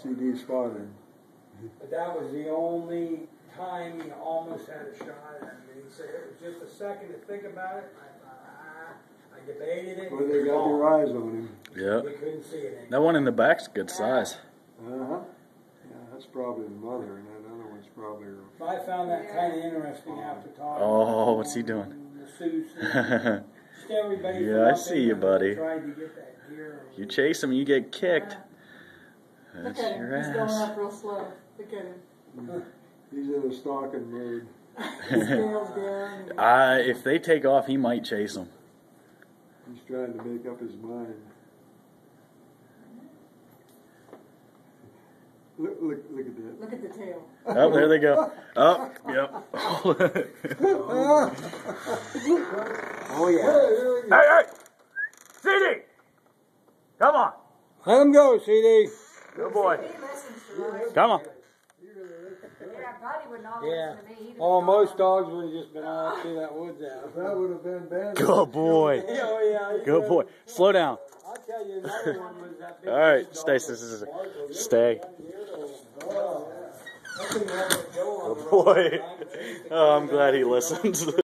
CD spotted. But that was the only time he almost had a shot at me. He said it was just a second to think about it. I thought, I debated it. Well, they got your eyes on him. Yeah. You couldn't see it anymore. That one in the back's good size. Uh-huh. Yeah, that's probably the mother, and that other one's probably her. I found that kind of interesting after talking. Oh, what's he doing? The Sioux. Just everybody. Yeah, I see you, buddy. Tried to get that deer. You chase him, you get kicked. Look That's at him. your He's going ass. up real slow. Look at him. He's in a stalking mode. His tail's down. If they take off, he might chase them. He's trying to make up his mind. Look at that. Look at the tail. Oh, there they go. Oh, yep. Oh, yeah. Hey, hey! CD! Come on. Let him go, CD. Good boy. He listens to us. Come on. Yeah, Buddy would not Yeah. listen to me. He'd Oh, be most gone. dogs would have just been all through that woods out. That would have been bad. Good boy. Oh, yeah. Good boy. Slow down. I'll tell you another one was that big. All right, dog. stay. Stay. Good Good boy. Oh, I'm glad he listened.